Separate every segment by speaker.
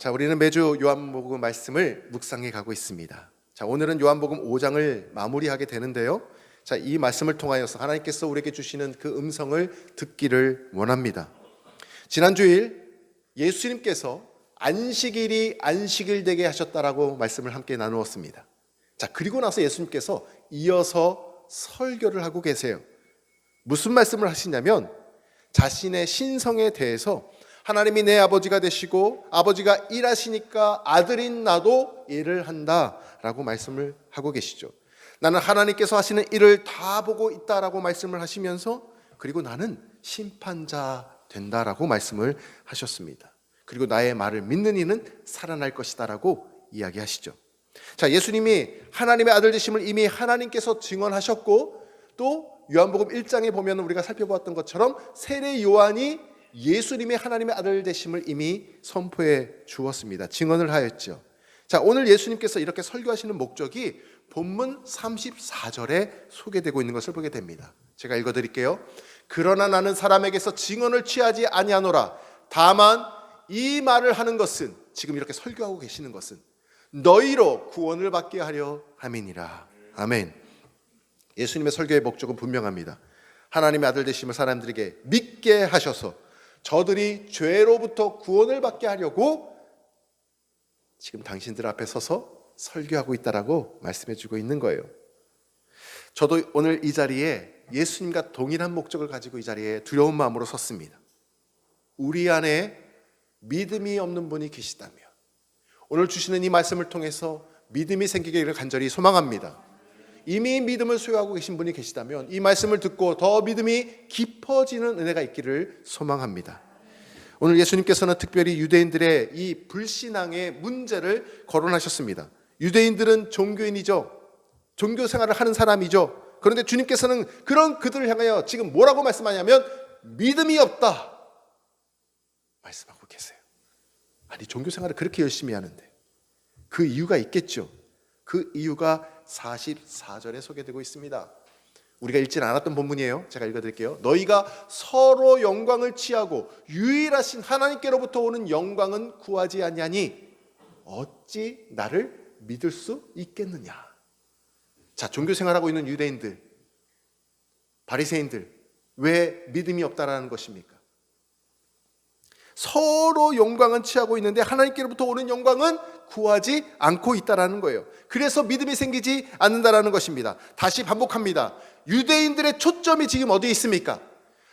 Speaker 1: 자, 우리는 매주 요한복음 말씀을 묵상해 가고 있습니다. 자, 오늘은 요한복음 5장을 마무리하게 되는데요. 자, 이 말씀을 통하여서 하나님께서 우리에게 주시는 그 음성을 듣기를 원합니다. 지난 주일 예수님께서 안식일이 안식일 되게 하셨다라고 말씀을 함께 나누었습니다. 자, 그리고 나서 예수님께서 이어서 설교를 하고 계세요. 무슨 말씀을 하시냐면 자신의 신성에 대해서 하나님이 내 아버지가 되시고 아버지가 일하시니까 아들인 나도 일을 한다라고 말씀을 하고 계시죠. 나는 하나님께서 하시는 일을 다 보고 있다라고 말씀을 하시면서 그리고 나는 심판자 된다라고 말씀을 하셨습니다. 그리고 나의 말을 믿는 이는 살아날 것이다라고 이야기하시죠. 자, 예수님이 하나님의 아들 되심을 이미 하나님께서 증언하셨고 또 요한복음 1장에 보면 우리가 살펴보았던 것처럼 세례 요한이 예수님의 하나님의 아들 되심을 이미 선포해 주었습니다. 증언을 하였죠. 자, 오늘 예수님께서 이렇게 설교하시는 목적이 본문 34절에 소개되고 있는 것을 보게 됩니다. 제가 읽어드릴게요. 그러나 나는 사람에게서 증언을 취하지 아니하노라. 다만 이 말을 하는 것은, 지금 이렇게 설교하고 계시는 것은 너희로 구원을 받게 하려 함이니라. 아멘. 예수님의 설교의 목적은 분명합니다. 하나님의 아들 되심을 사람들에게 믿게 하셔서 저들이 죄로부터 구원을 받게 하려고 지금 당신들 앞에 서서 설교하고 있다라고 말씀해 주고 있는 거예요. 저도 오늘 이 자리에 예수님과 동일한 목적을 가지고 이 자리에 두려운 마음으로 섰습니다. 우리 안에 믿음이 없는 분이 계시다면 오늘 주시는 이 말씀을 통해서 믿음이 생기기를 간절히 소망합니다. 이미 믿음을 소유하고 계신 분이 계시다면 이 말씀을 듣고 더 믿음이 깊어지는 은혜가 있기를 소망합니다. 오늘 예수님께서는 특별히 유대인들의 이 불신앙의 문제를 거론하셨습니다. 유대인들은 종교인이죠. 종교 생활을 하는 사람이죠. 그런데 주님께서는 그런 그들을 향하여 지금 뭐라고 말씀하냐면 믿음이 없다 말씀하고 계세요. 아니, 종교 생활을 그렇게 열심히 하는데 그 이유가 있겠죠. 그 이유가 44절에 소개되고 있습니다. 우리가 읽지 않았던 본문이에요. 제가 읽어드릴게요. 너희가 서로 영광을 취하고 유일하신 하나님께로부터 오는 영광은 구하지 아니하니 어찌 나를 믿을 수 있겠느냐. 자, 종교 생활하고 있는 유대인들, 바리새인들, 왜 믿음이 없다라는 것입니까? 서로 영광은 취하고 있는데 하나님께로부터 오는 영광은 구하지 않고 있다라는 거예요. 그래서 믿음이 생기지 않는다라는 것입니다. 다시 반복합니다. 유대인들의 초점이 지금 어디에 있습니까?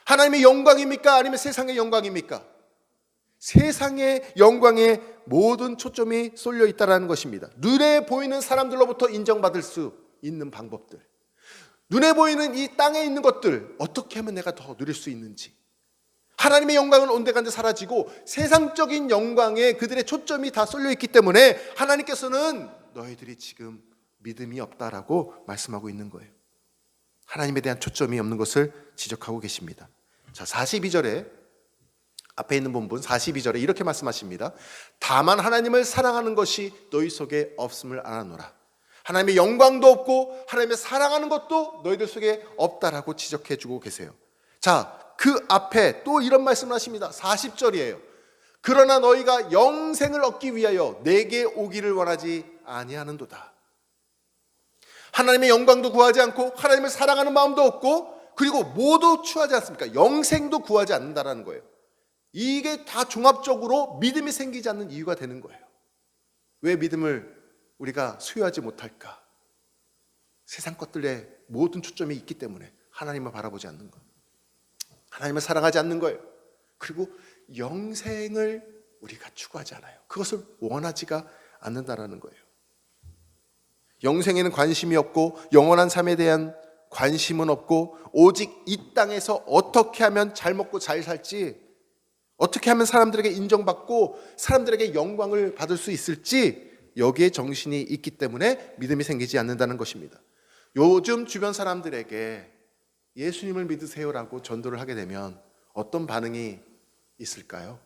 Speaker 1: 하나님의 영광입니까? 아니면 세상의 영광입니까? 세상의 영광에 모든 초점이 쏠려 있다라는 것입니다. 눈에 보이는 사람들로부터 인정받을 수 있는 방법들, 눈에 보이는 이 땅에 있는 것들, 어떻게 하면 내가 더 누릴 수 있는지, 하나님의 영광은 온데간데 사라지고 세상적인 영광에 그들의 초점이 다 쏠려 있기 때문에 하나님께서는 너희들이 지금 믿음이 없다라고 말씀하고 있는 거예요. 하나님에 대한 초점이 없는 것을 지적하고 계십니다. 자, 42절에 앞에 있는 본문 42절에 이렇게 말씀하십니다. 다만 하나님을 사랑하는 것이 너희 속에 없음을 알아노라. 하나님의 영광도 없고 하나님의 사랑하는 것도 너희들 속에 없다라고 지적해 주고 계세요. 자, 그 앞에 또 이런 말씀을 하십니다. 40절이에요. 그러나 너희가 영생을 얻기 위하여 내게 오기를 원하지 아니하는도다. 하나님의 영광도 구하지 않고 하나님을 사랑하는 마음도 없고 그리고 모두 취하지 않습니까? 영생도 구하지 않는다라는 거예요. 이게 다 종합적으로 믿음이 생기지 않는 이유가 되는 거예요. 왜 믿음을 우리가 소유하지 못할까? 세상 것들에 모든 초점이 있기 때문에 하나님을 바라보지 않는 것, 하나님을 사랑하지 않는 거예요. 그리고 영생을 우리가 추구하지 않아요. 그것을 원하지가 않는다라는 거예요. 영생에는 관심이 없고 영원한 삶에 대한 관심은 없고 오직 이 땅에서 어떻게 하면 잘 먹고 잘 살지, 어떻게 하면 사람들에게 인정받고 사람들에게 영광을 받을 수 있을지 여기에 정신이 있기 때문에 믿음이 생기지 않는다는 것입니다. 요즘 주변 사람들에게 예수님을 믿으세요라고 전도를 하게 되면 어떤 반응이 있을까요?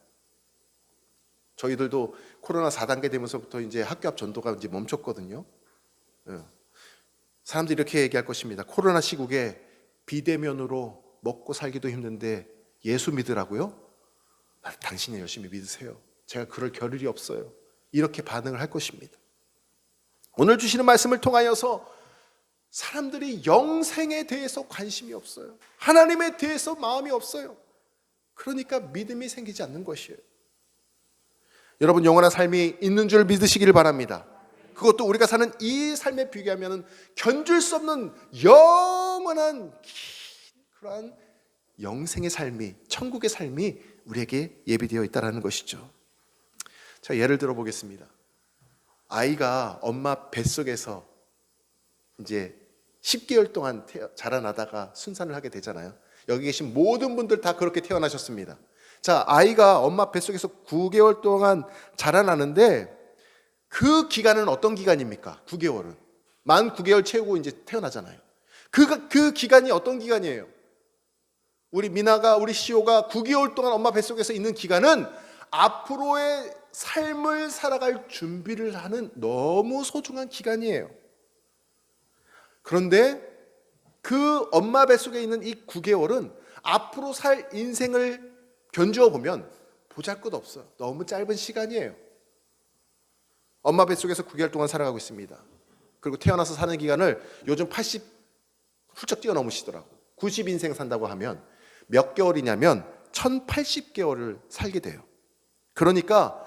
Speaker 1: 저희들도 코로나 4단계 되면서부터 이제 학교 앞 전도가 이제 멈췄거든요. 사람들이 이렇게 얘기할 것입니다. 코로나 시국에 비대면으로 먹고 살기도 힘든데 예수 믿으라고요? 당신이 열심히 믿으세요. 제가 그럴 겨를이 없어요. 이렇게 반응을 할 것입니다. 오늘 주시는 말씀을 통하여서 사람들이 영생에 대해서 관심이 없어요. 하나님에 대해서 마음이 없어요. 그러니까 믿음이 생기지 않는 것이에요. 여러분, 영원한 삶이 있는 줄 믿으시기를 바랍니다. 그것도 우리가 사는 이 삶에 비교하면 견줄 수 없는 영원한 그러한 영생의 삶이, 천국의 삶이 우리에게 예비되어 있다는 것이죠. 자, 예를 들어 보겠습니다. 아이가 엄마 뱃속에서 이제 10개월 동안 자라나다가 순산을 하게 되잖아요. 여기 계신 모든 분들 다 그렇게 태어나셨습니다. 자, 아이가 엄마 뱃속에서 9개월 동안 자라나는데 그 기간은 어떤 기간입니까? 9개월은 만 9개월 채우고 이제 태어나잖아요. 그 기간이 어떤 기간이에요? 우리 미나가, 우리 시오가 9개월 동안 엄마 뱃속에서 있는 기간은 앞으로의 삶을 살아갈 준비를 하는 너무 소중한 기간이에요. 그런데 그 엄마 뱃속에 있는 이 9개월은 앞으로 살 인생을 견주어 보면 보잘것없어요. 너무 짧은 시간이에요. 엄마 뱃속에서 9개월 동안 살아가고 있습니다. 그리고 태어나서 사는 기간을 요즘 80 훌쩍 뛰어넘으시더라고. 90인생 산다고 하면 몇 개월이냐면 1080개월을 살게 돼요. 그러니까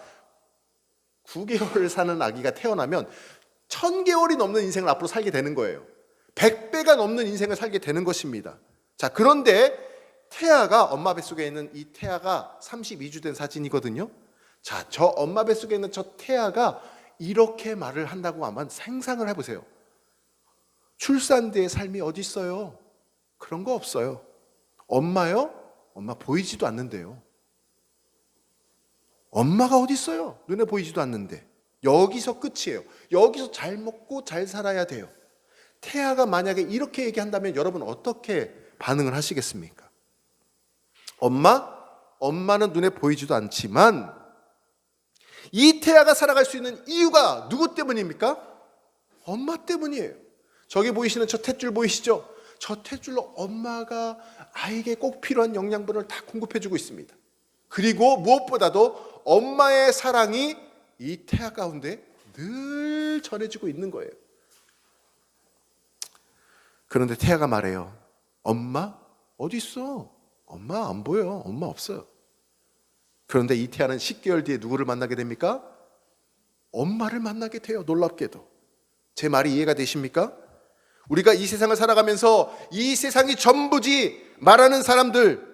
Speaker 1: 9개월을 사는 아기가 태어나면 1000개월이 넘는 인생을 앞으로 살게 되는 거예요. 100배가 넘는 인생을 살게 되는 것입니다. 자, 그런데 태아가, 엄마 뱃속에 있는 이 태아가 32주 된 사진이거든요. 자, 저 엄마 뱃속에 있는 저 태아가 이렇게 말을 한다고 하면 상상을 해보세요. 출산 뒤의 삶이 어디 있어요? 그런 거 없어요. 엄마요? 엄마 보이지도 않는데요. 엄마가 어디 있어요? 눈에 보이지도 않는데. 여기서 끝이에요. 여기서 잘 먹고 잘 살아야 돼요. 태아가 만약에 이렇게 얘기한다면 여러분 어떻게 반응을 하시겠습니까? 엄마는 눈에 보이지도 않지만 이 태아가 살아갈 수 있는 이유가 누구 때문입니까? 엄마 때문이에요. 저기 보이시는 저 탯줄 보이시죠? 저 탯줄로 엄마가 아이에게 꼭 필요한 영양분을 다 공급해주고 있습니다. 그리고 무엇보다도 엄마의 사랑이 이 태아 가운데 늘 전해지고 있는 거예요. 그런데 태아가 말해요. 엄마? 어디 있어? 엄마 안 보여. 엄마 없어요. 그런데 이 태아는 10개월 뒤에 누구를 만나게 됩니까? 엄마를 만나게 돼요. 놀랍게도. 제 말이 이해가 되십니까? 우리가 이 세상을 살아가면서 이 세상이 전부지 말하는 사람들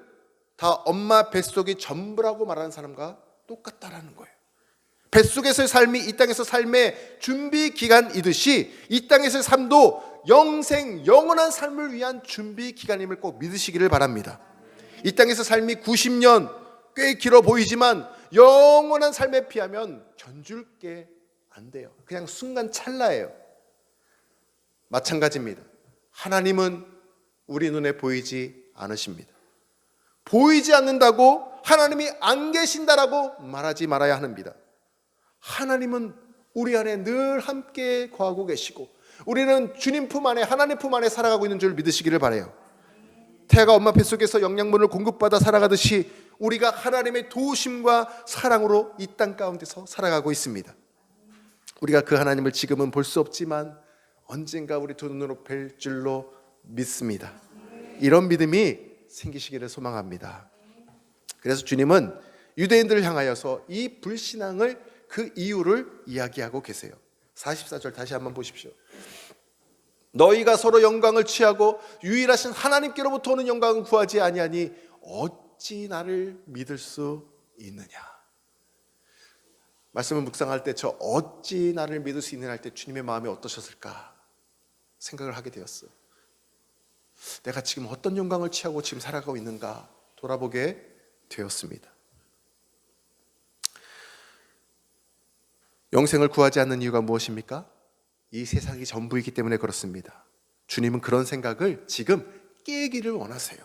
Speaker 1: 다 엄마 뱃속이 전부라고 말하는 사람과 똑같다라는 거예요. 뱃속에서의 삶이 이 땅에서 삶의 준비 기간이듯이 이 땅에서의 삶도 영생, 영원한 삶을 위한 준비 기간임을 꼭 믿으시기를 바랍니다. 이 땅에서 삶이 90년 꽤 길어 보이지만 영원한 삶에 비하면 견줄 게 안 돼요. 그냥 순간 찰나예요. 마찬가지입니다. 하나님은 우리 눈에 보이지 않으십니다. 보이지 않는다고 하나님이 안 계신다라고 말하지 말아야 합니다. 하나님은 우리 안에 늘 함께 거하고 계시고 우리는 주님 품 안에, 하나님 품 안에 살아가고 있는 줄 믿으시기를 바라요. 태아가 엄마 뱃속에서 영양분을 공급받아 살아가듯이 우리가 하나님의 도우심과 사랑으로 이 땅 가운데서 살아가고 있습니다. 우리가 그 하나님을 지금은 볼 수 없지만 언젠가 우리 두 눈으로 뵐 줄로 믿습니다. 이런 믿음이 생기시기를 소망합니다. 그래서 주님은 유대인들을 향하여서 이 불신앙을, 그 이유를 이야기하고 계세요. 44절 다시 한번 보십시오. 너희가 서로 영광을 취하고 유일하신 하나님께로부터 오는 영광을 구하지 아니하니 어찌 나를 믿을 수 있느냐. 말씀을 묵상할 때 저 어찌 나를 믿을 수 있느냐 할 때 주님의 마음이 어떠셨을까 생각을 하게 되었어요. 내가 지금 어떤 영광을 취하고 지금 살아가고 있는가 돌아보게 되었습니다. 영생을 구하지 않는 이유가 무엇입니까? 이 세상이 전부이기 때문에 그렇습니다. 주님은 그런 생각을 지금 깨기를 원하세요.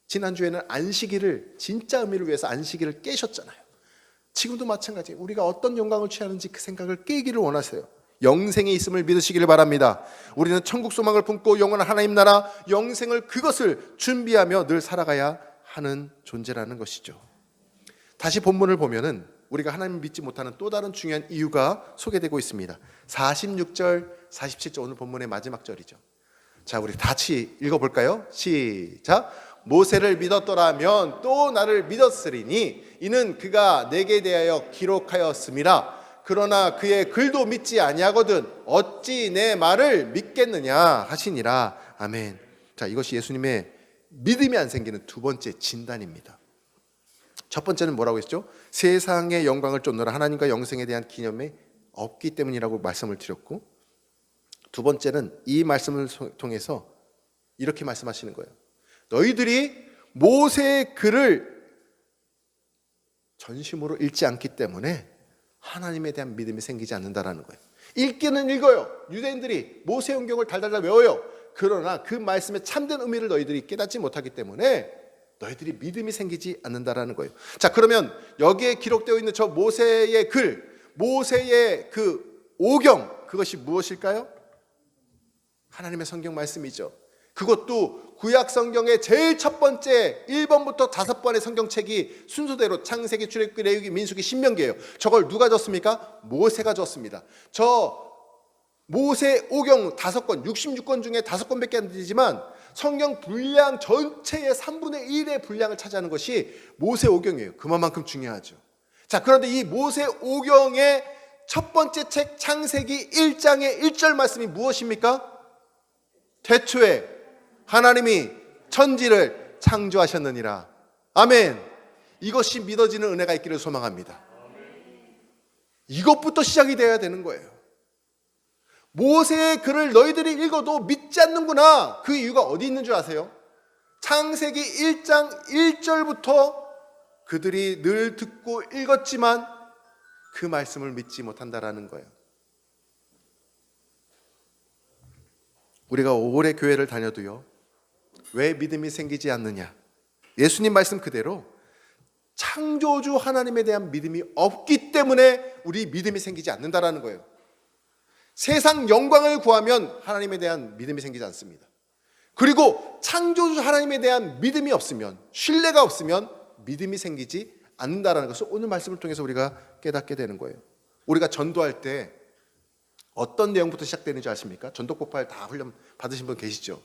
Speaker 1: 지난주에는 안식일을, 진짜 의미를 위해서 안식일을 깨셨잖아요. 지금도 마찬가지예요. 우리가 어떤 영광을 취하는지 그 생각을 깨기를 원하세요. 영생에 있음을 믿으시기를 바랍니다. 우리는 천국 소망을 품고 영원한 하나님 나라 영생을, 그것을 준비하며 늘 살아가야 하는 존재라는 것이죠. 다시 본문을 보면은 우리가 하나님을 믿지 못하는 또 다른 중요한 이유가 소개되고 있습니다. 46절, 47절 오늘 본문의 마지막 절이죠. 자, 우리 같이 읽어볼까요? 시작. 모세를 믿었더라면 또 나를 믿었으리니 이는 그가 내게 대하여 기록하였음이라. 그러나 그의 글도 믿지 아니하거든 어찌 내 말을 믿겠느냐 하시니라. 아멘. 자, 이것이 예수님의 믿음이 안 생기는 두 번째 진단입니다. 첫 번째는 뭐라고 했죠? 세상의 영광을 쫓느라 하나님과 영생에 대한 기념이 없기 때문이라고 말씀을 드렸고, 두 번째는 이 말씀을 통해서 이렇게 말씀하시는 거예요. 너희들이 모세의 글을 전심으로 읽지 않기 때문에 하나님에 대한 믿음이 생기지 않는다라는 거예요. 읽기는 읽어요. 유대인들이 모세영경을 달달달 외워요. 그러나 그 말씀의 참된 의미를 너희들이 깨닫지 못하기 때문에 너희들이 믿음이 생기지 않는다라는 거예요. 자, 그러면 여기에 기록되어 있는 저 모세의 글, 모세의 그 오경, 그것이 무엇일까요? 하나님의 성경 말씀이죠. 그것도 구약 성경의 제일 첫 번째 1번부터 5번의 성경책이 순서대로 창세기, 출애굽기, 레위기, 민수기, 신명기예요. 저걸 누가 줬습니까? 모세가 줬습니다. 저 모세 오경 5권, 66권 중에 5권밖에 안 되지만 성경 분량 전체의 3분의 1의 분량을 차지하는 것이 모세 오경이에요. 그만큼 중요하죠. 자, 그런데 이 모세 오경의 첫 번째 책 창세기 1장의 1절 말씀이 무엇입니까? 태초에 하나님이 천지를 창조하셨느니라. 아멘. 이것이 믿어지는 은혜가 있기를 소망합니다. 이것부터 시작이 돼야 되는 거예요. 모세의 글을 너희들이 읽어도 믿지 않는구나. 그 이유가 어디 있는 줄 아세요? 창세기 1장 1절부터 그들이 늘 듣고 읽었지만 그 말씀을 믿지 못한다라는 거예요. 우리가 오래 교회를 다녀도요, 왜 믿음이 생기지 않느냐? 예수님 말씀 그대로 창조주 하나님에 대한 믿음이 없기 때문에 우리 믿음이 생기지 않는다라는 거예요. 세상 영광을 구하면 하나님에 대한 믿음이 생기지 않습니다. 그리고 창조주 하나님에 대한 믿음이 없으면, 신뢰가 없으면 믿음이 생기지 않는다라는 것을 오늘 말씀을 통해서 우리가 깨닫게 되는 거예요. 우리가 전도할 때 어떤 내용부터 시작되는지 아십니까? 전도 폭발 다 훈련 받으신 분 계시죠?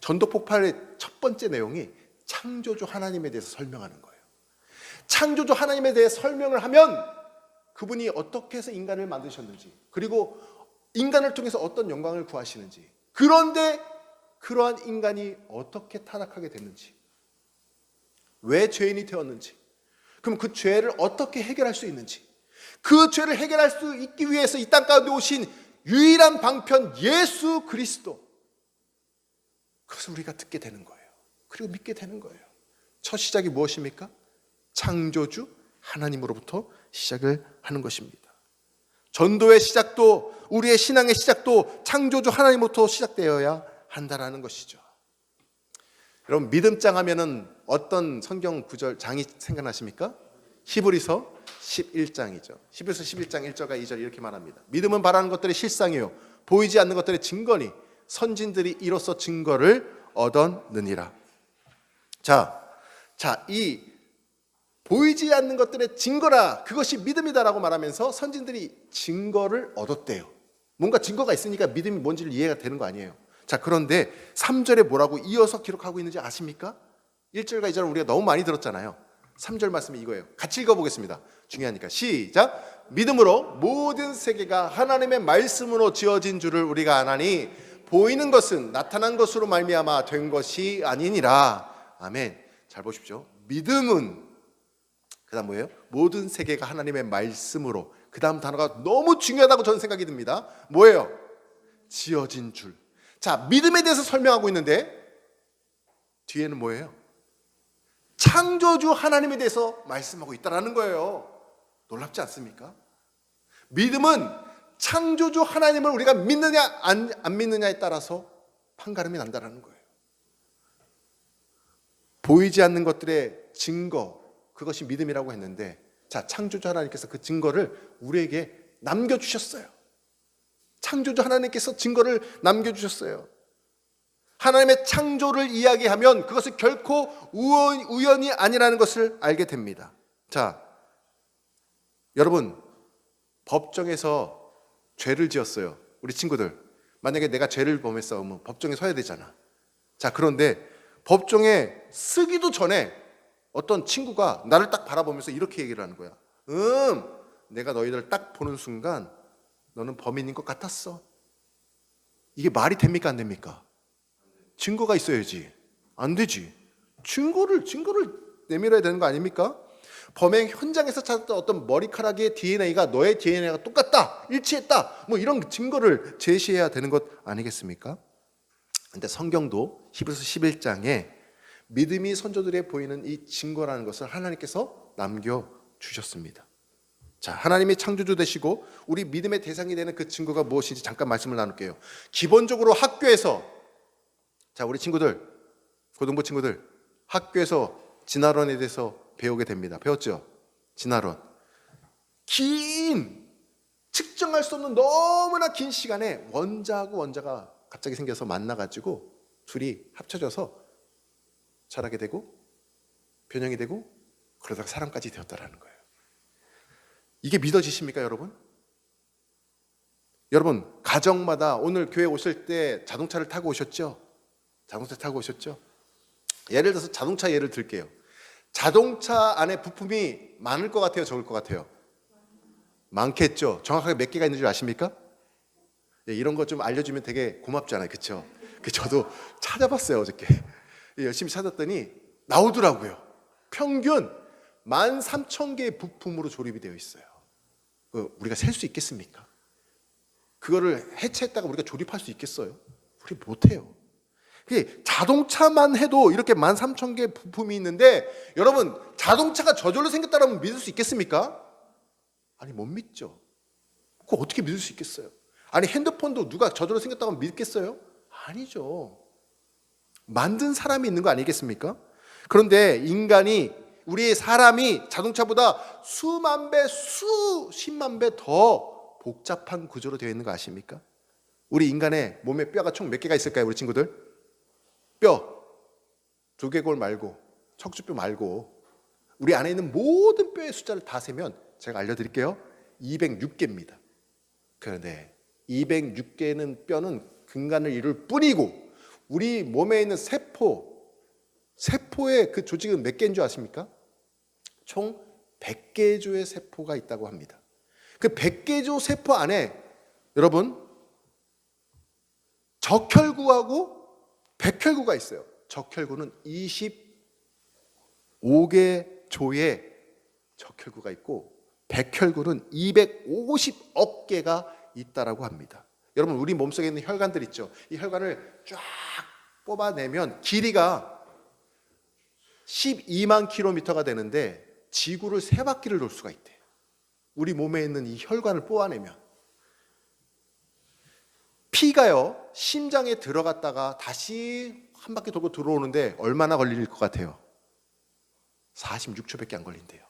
Speaker 1: 전도 폭발의 첫 번째 내용이 창조주 하나님에 대해서 설명하는 거예요. 창조주 하나님에 대해 설명을 하면 그분이 어떻게 해서 인간을 만드셨는지, 그리고 인간을 통해서 어떤 영광을 구하시는지, 그런데 그러한 인간이 어떻게 타락하게 됐는지, 왜 죄인이 되었는지, 그럼 그 죄를 어떻게 해결할 수 있는지, 그 죄를 해결할 수 있기 위해서 이 땅 가운데 오신 유일한 방편 예수 그리스도, 그것을 우리가 듣게 되는 거예요. 그리고 믿게 되는 거예요. 첫 시작이 무엇입니까? 창조주 하나님으로부터 시작을 하는 것입니다. 전도의 시작도, 우리의 신앙의 시작도 창조주 하나님으로부터 시작되어야 한다라는 것이죠. 여러분, 믿음장 하면은 어떤 성경 구절 장이 생각나십니까? 히브리서 11장이죠. 히브리서 11장 1절과 2절 이렇게 말합니다. 믿음은 바라는 것들의 실상이요 보이지 않는 것들의 증거니 선진들이 이로써 증거를 얻었느니라. 자, 이 보이지 않는 것들의 증거라, 그것이 믿음이다라고 말하면서 선진들이 증거를 얻었대요. 뭔가 증거가 있으니까 믿음이 뭔지를 이해가 되는 거 아니에요. 자, 그런데 3절에 뭐라고 이어서 기록하고 있는지 아십니까? 1절과 2절은 우리가 너무 많이 들었잖아요. 3절 말씀이 이거예요. 같이 읽어보겠습니다. 중요하니까. 시작. 믿음으로 모든 세계가 하나님의 말씀으로 지어진 줄을 우리가 아나니 보이는 것은 나타난 것으로 말미암아 된 것이 아니니라. 아멘. 잘 보십시오. 믿음은 그 다음 뭐예요? 모든 세계가 하나님의 말씀으로. 그 다음 단어가 너무 중요하다고 저는 생각이 듭니다. 뭐예요? 지어진 줄. 자, 믿음에 대해서 설명하고 있는데 뒤에는 뭐예요? 창조주 하나님에 대해서 말씀하고 있다는 거예요. 놀랍지 않습니까? 믿음은 창조주 하나님을 우리가 믿느냐 안 믿느냐에 따라서 판가름이 난다는 거예요. 보이지 않는 것들의 증거, 그것이 믿음이라고 했는데, 자, 창조주 하나님께서 그 증거를 우리에게 남겨주셨어요. 창조주 하나님께서 증거를 남겨주셨어요. 하나님의 창조를 이야기하면 그것은 결코 우연이 아니라는 것을 알게 됩니다. 자, 여러분, 법정에서 죄를 지었어요. 우리 친구들, 만약에 내가 죄를 범했어 그러면 법정에 서야 되잖아. 자, 그런데 법정에 쓰기도 전에 어떤 친구가 나를 딱 바라보면서 이렇게 얘기를 하는 거야. 내가 너희들 딱 보는 순간 너는 범인인 것 같았어. 이게 말이 됩니까, 안 됩니까? 증거가 있어야지. 안 되지. 증거를 내밀어야 되는 거 아닙니까? 범행 현장에서 찾았던 어떤 머리카락의 DNA가 너의 DNA가 똑같다, 일치했다, 뭐 이런 증거를 제시해야 되는 것 아니겠습니까? 근데 성경도 히브리서 11장에 믿음이 선조들에 보이는 이 증거라는 것을 하나님께서 남겨주셨습니다. 자, 하나님이 창조주 되시고 우리 믿음의 대상이 되는 그 증거가 무엇인지 잠깐 말씀을 나눌게요. 기본적으로 학교에서, 자, 우리 친구들, 고등부 친구들, 학교에서 진화론에 대해서 배우게 됩니다. 배웠죠? 진화론. 긴, 측정할 수 없는 너무나 긴 시간에 원자하고 원자가 갑자기 생겨서 만나가지고 둘이 합쳐져서 자라게 되고 변형이 되고 그러다가 사람까지 되었다라는 거예요. 이게 믿어지십니까, 여러분? 여러분, 가정마다 오늘 교회 오실 때 자동차를 타고 오셨죠? 자동차 타고 오셨죠? 예를 들어서 자동차 예를 들게요. 자동차 안에 부품이 많을 것 같아요, 적을 것 같아요? 많겠죠. 정확하게 몇 개가 있는 줄 아십니까? 네, 이런 거 좀 알려주면 되게 고맙잖아요, 그렇죠? 저도 찾아봤어요, 어저께. 열심히 찾았더니 나오더라고요. 평균 13,000개의 부품으로 조립이 되어 있어요. 우리가 셀 수 있겠습니까? 그거를 해체했다가 우리가 조립할 수 있겠어요? 우리 못해요. 자동차만 해도 이렇게 13,000개 부품이 있는데, 여러분, 자동차가 저절로 생겼다면 믿을 수 있겠습니까? 아니, 못 믿죠. 그거 어떻게 믿을 수 있겠어요? 아니, 핸드폰도 누가 저절로 생겼다고 믿겠어요? 아니죠. 만든 사람이 있는 거 아니겠습니까? 그런데 인간이, 우리 사람이 자동차보다 수만 배, 수십만 배 더 복잡한 구조로 되어 있는 거 아십니까? 우리 인간의 몸에 뼈가 총 몇 개가 있을까요, 우리 친구들? 뼈, 두개골 말고, 척추뼈 말고, 우리 안에 있는 모든 뼈의 숫자를 다 세면 제가 알려드릴게요. 206개입니다. 그런데 206개는 뼈는 근간을 이룰 뿐이고, 우리 몸에 있는 세포의 그 조직은 몇 개인 줄 아십니까? 총 100개 조의 세포가 있다고 합니다. 그 100개 조 세포 안에, 여러분, 적혈구하고 백혈구가 있어요. 적혈구는 25개 조의 적혈구가 있고, 백혈구는 250억 개가 있다라고 합니다. 여러분, 우리 몸속에 있는 혈관들 있죠? 이 혈관을 쫙 뽑아내면 길이가 12만 킬로미터가 되는데 지구를 3바퀴를 돌 수가 있대요. 우리 몸에 있는 이 혈관을 뽑아내면. 피가요, 심장에 들어갔다가 다시 한 바퀴 돌고 들어오는데 얼마나 걸릴 것 같아요? 46초밖에 안 걸린대요.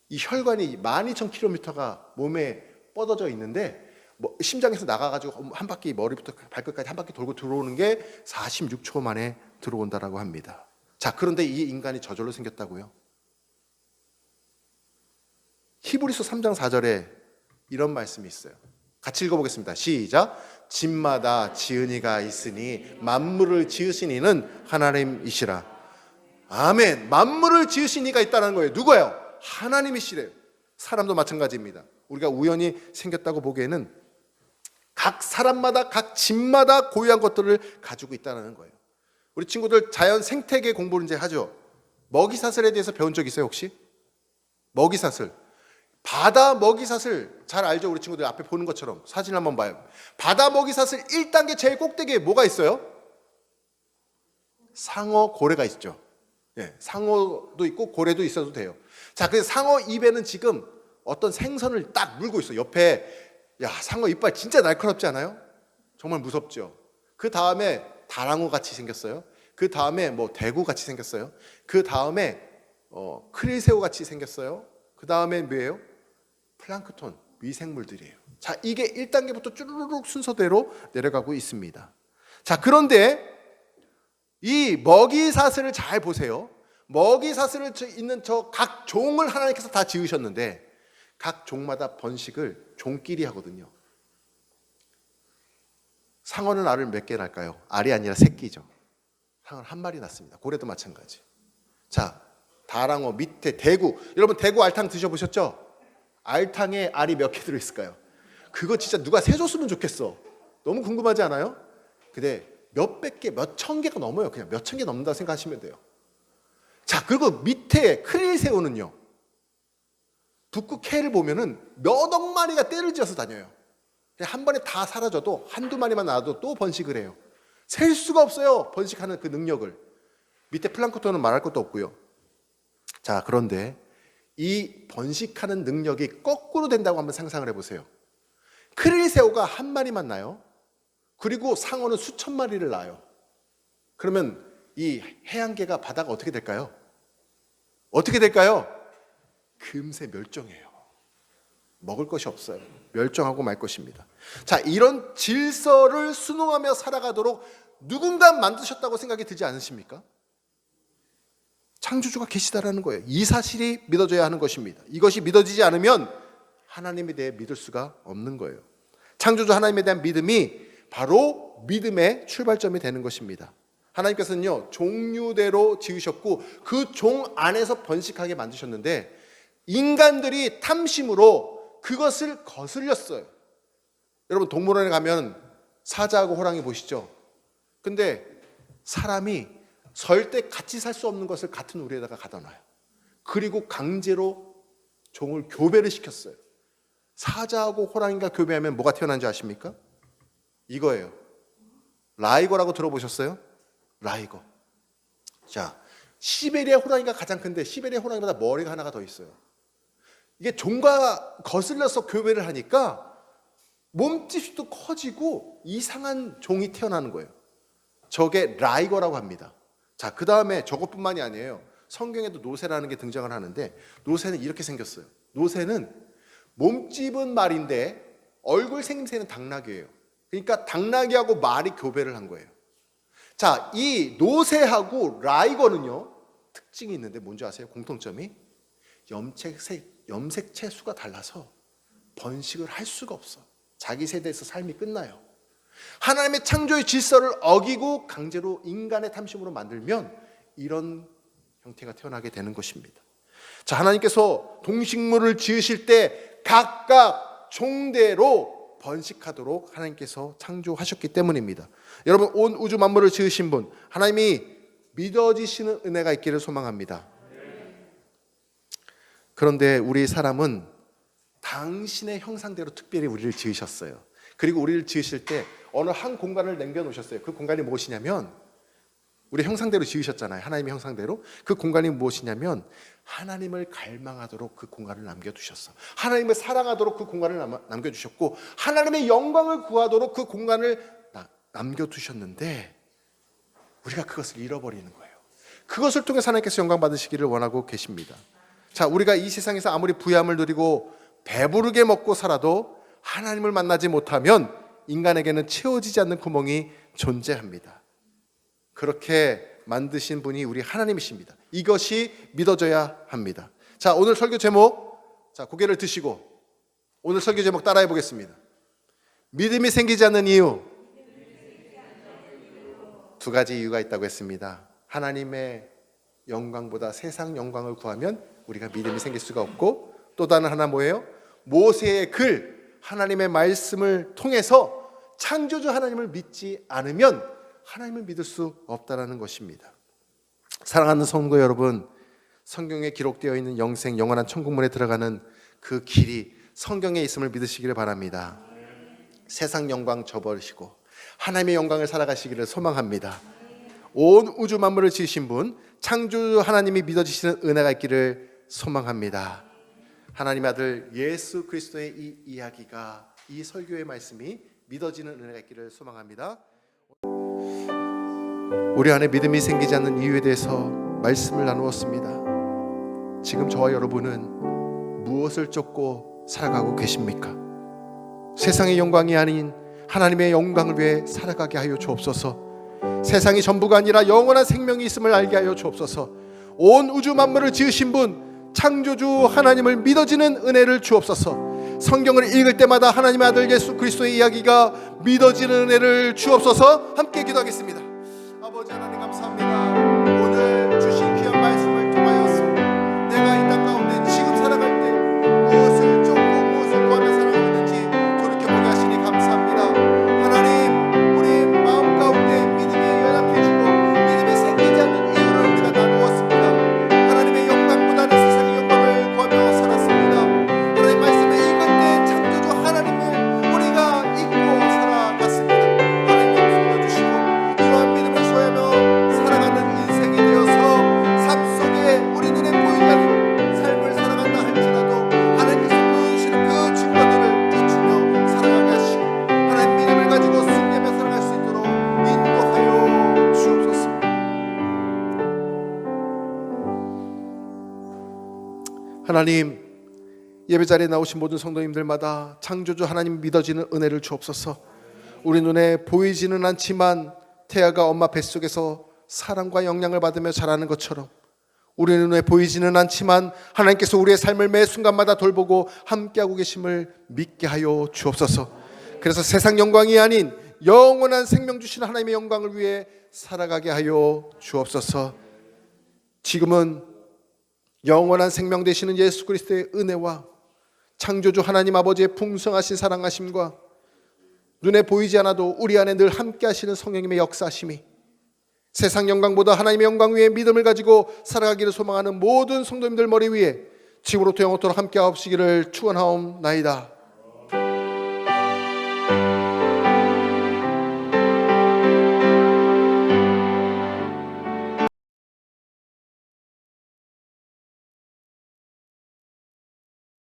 Speaker 1: 이 혈관이 12,000km가 몸에 뻗어져 있는데, 심장에서 나가가지고 한 바퀴, 머리부터 발끝까지 한 바퀴 돌고 들어오는 게 46초 만에 들어온다라고 합니다. 자, 그런데 이 인간이 저절로 생겼다고요? 히브리서 3장 4절에 이런 말씀이 있어요. 같이 읽어보겠습니다. 시작. 집마다 지은 이가 있으니 만물을 지으신 이는 하나님이시라. 아멘. 만물을 지으신 이가 있다는 거예요. 누구예요? 하나님이시래요. 사람도 마찬가지입니다. 우리가 우연히 생겼다고 보기에는 각 사람마다, 각 집마다 고유한 것들을 가지고 있다는 거예요. 우리 친구들 자연 생태계 공부를 이제 하죠. 먹이사슬에 대해서 배운 적 있어요, 혹시? 먹이사슬. 바다 먹이사슬 잘 알죠? 우리 친구들 앞에 보는 것처럼 사진 한번 봐요. 바다 먹이사슬 1단계 제일 꼭대기에 뭐가 있어요? 상어, 고래가 있죠. 예, 상어도 있고 고래도 있어도 돼요. 자, 그래서 상어 입에는 지금 어떤 생선을 딱 물고 있어요. 옆에. 야, 상어 이빨 진짜 날카롭지 않아요? 정말 무섭죠. 그 다음에 다랑어 같이 생겼어요. 그 다음에 뭐 대구 같이 생겼어요. 그 다음에 크릴새우 같이 생겼어요. 그 다음에 뭐예요? 플랑크톤, 미생물들이에요. 자, 이게 1단계부터 쭈르륵 순서대로 내려가고 있습니다. 자, 그런데 이 먹이사슬을 잘 보세요. 먹이사슬을 있는 저 각 종을 하나님께서 다 지으셨는데, 각 종마다 번식을 종끼리 하거든요. 상어는 알을 몇 개 낳을까요? 알이 아니라 새끼죠. 상어는 한 마리 낳습니다. 고래도 마찬가지. 자, 다랑어 밑에 대구. 여러분 대구 알탕 드셔보셨죠? 알탕에 알이 몇 개 들어있을까요? 그거 진짜 누가 세줬으면 좋겠어. 너무 궁금하지 않아요? 근데 몇백 개, 몇천 개가 넘어요. 그냥 몇천 개 넘는다고 생각하시면 돼요. 자, 그리고 밑에 크릴새우는요. 북극해를 보면은 몇 억 마리가 떼를 지어서 다녀요. 한 번에 다 사라져도 한두 마리만 나와도 또 번식을 해요. 셀 수가 없어요. 번식하는 그 능력을. 밑에 플랑크톤은 말할 것도 없고요. 자, 그런데 이 번식하는 능력이 거꾸로 된다고 한번 상상을 해보세요. 크릴새우가 한 마리만 나요. 그리고 상어는 수천 마리를 낳아요. 그러면 이 해양계가 바다가 어떻게 될까요? 어떻게 될까요? 금세 멸종해요. 먹을 것이 없어요. 멸종하고 말 것입니다. 자, 이런 질서를 순응하며 살아가도록 누군가 만드셨다고 생각이 들지 않으십니까? 창조주가 계시다라는 거예요. 이 사실이 믿어져야 하는 것입니다. 이것이 믿어지지 않으면 하나님에 대해 믿을 수가 없는 거예요. 창조주 하나님에 대한 믿음이 바로 믿음의 출발점이 되는 것입니다. 하나님께서는요, 종류대로 지으셨고 그 종 안에서 번식하게 만드셨는데 인간들이 탐심으로 그것을 거슬렸어요. 여러분 동물원에 가면 사자하고 호랑이 보시죠? 근데 사람이 절대 같이 살 수 없는 것을 같은 우리에다가 갖다 놔요. 그리고 강제로 종을 교배를 시켰어요. 사자하고 호랑이가 교배하면 뭐가 태어난 줄 아십니까? 이거예요. 라이거라고 들어보셨어요? 라이거. 자, 시베리아 호랑이가 가장 큰데 시베리아 호랑이보다 머리가 하나가 더 있어요. 이게 종과 거슬려서 교배를 하니까 몸집도 커지고 이상한 종이 태어나는 거예요. 저게 라이거라고 합니다. 자, 그 다음에 저것뿐만이 아니에요. 성경에도 노새라는 게 등장을 하는데 노새는 이렇게 생겼어요. 노새는 몸집은 말인데 얼굴 생김새는 당나귀예요. 그러니까 당나귀하고 말이 교배를 한 거예요. 자, 이 노새하고 라이거는요 특징이 있는데 뭔지 아세요? 공통점이 염색체 수가 달라서 번식을 할 수가 없어. 자기 세대에서 삶이 끝나요. 하나님의 창조의 질서를 어기고 강제로 인간의 탐심으로 만들면 이런 형태가 태어나게 되는 것입니다. 자, 하나님께서 동식물을 지으실 때 각각 종대로 번식하도록 하나님께서 창조하셨기 때문입니다. 여러분 온 우주 만물을 지으신 분 하나님이 믿어지시는 은혜가 있기를 소망합니다. 그런데 우리 사람은 당신의 형상대로 특별히 우리를 지으셨어요. 그리고 우리를 지으실 때 어느 한 공간을 남겨놓으셨어요. 그 공간이 무엇이냐면 우리 형상대로 지으셨잖아요. 하나님의 형상대로. 그 공간이 무엇이냐면 하나님을 갈망하도록 그 공간을 남겨두셨어. 하나님을 사랑하도록 그 공간을 남겨주셨고 하나님의 영광을 구하도록 그 공간을 남겨두셨는데 우리가 그것을 잃어버리는 거예요. 그것을 통해서 하나님께서 영광 받으시기를 원하고 계십니다. 자, 우리가 이 세상에서 아무리 부유함을 누리고 배부르게 먹고 살아도 하나님을 만나지 못하면 인간에게는 채워지지 않는 구멍이 존재합니다. 그렇게 만드신 분이 우리 하나님이십니다. 이것이 믿어져야 합니다. 자, 오늘 설교 제목, 자, 고개를 드시고 오늘 설교 제목 따라해 보겠습니다. 믿음이 생기지 않는 이유. 두 가지 이유가 있다고 했습니다. 하나님의 영광보다 세상 영광을 구하면 우리가 믿음이 생길 수가 없고 또 다른 하나 뭐예요? 모세의 글, 하나님의 말씀을 통해서 창조주 하나님을 믿지 않으면 하나님을 믿을 수 없다는 것입니다. 사랑하는 성도 여러분, 성경에 기록되어 있는 영생 영원한 천국문에 들어가는 그 길이 성경에 있음을 믿으시기를 바랍니다. 세상 영광 저버리시고 하나님의 영광을 살아가시기를 소망합니다. 온 우주 만물을 지으신 분 창조주 하나님이 믿어지시는 은혜가 있기를 소망합니다. 하나님의 아들 예수 그리스도의 이 이야기가, 이 설교의 말씀이 믿어지는 은혜가 있기를 소망합니다. 우리 안에 믿음이 생기지 않는 이유에 대해서 말씀을 나누었습니다. 지금 저와 여러분은 무엇을 쫓고 살아가고 계십니까? 세상의 영광이 아닌 하나님의 영광을 위해 살아가게 하여 주옵소서. 세상이 전부가 아니라 영원한 생명이 있음을 알게 하여 주옵소서. 온 우주 만물을 지으신 분 창조주 하나님을 믿어지는 은혜를 주옵소서. 성경을 읽을 때마다 하나님의 아들 예수 그리스도의 이야기가 믿어지는 은혜를 주옵소서. 함께 기도하겠습니다. 아버지 하나님 감사합니다. 오늘 주신 귀한 말씀을 통하여서 내가 이 땅 가운데 지금 살아갈 때 무엇을 쫓고 무엇을 구하며 살아가고 있는지 돌이켜보게 하시니 감사합니다. 하나님, 우리 마음 가운데 믿음이 연약해지고 믿음이 생기지 않는 이유를 우리가 나누었습니다. 하나님의 영광보다는 세상의 영광을 구하며 살았습니다. 하나님 말씀에 읽을 때 창조주 하나님을 우리가 잊고 살아갔습니다. 하나님 용서해 주시고 이러한 믿음을 소유하며 살아가는 인생이 되어서 삶 속에 우리 눈에 보이지 않는 삶을 살아간다 할지라도 하나님께서 보여주시는 그 증거들을 쫓으며 살아가게 하시고 하나님 믿음을 가지고 승리하며 살아갈 수 있도록 인도하여 주옵소서. 하나님, 예배 자리에 나오신 모든 성도님들마다 창조주 하나님 믿어지는 은혜를 주옵소서. 우리 눈에 보이지는 않지만 태아가 엄마 뱃속에서 사랑과 영양을 받으며 자라는 것처럼 우리 눈에 보이지는 않지만 하나님께서 우리의 삶을 매 순간마다 돌보고 함께하고 계심을 믿게 하여 주옵소서. 그래서 세상 영광이 아닌 영원한 생명 주신 하나님의 영광을 위해 살아가게 하여 주옵소서. 지금은 영원한 생명 되시는 예수 그리스도의 은혜와 창조주 하나님 아버지의 풍성하신 사랑하심과 눈에 보이지 않아도 우리 안에 늘 함께 하시는 성령님의 역사하심이 세상 영광보다 하나님의 영광 위에 믿음을 가지고 살아가기를 소망하는 모든 성도님들 머리 위에 지금부터 영원토록 함께 하옵시기를 축원하옵나이다.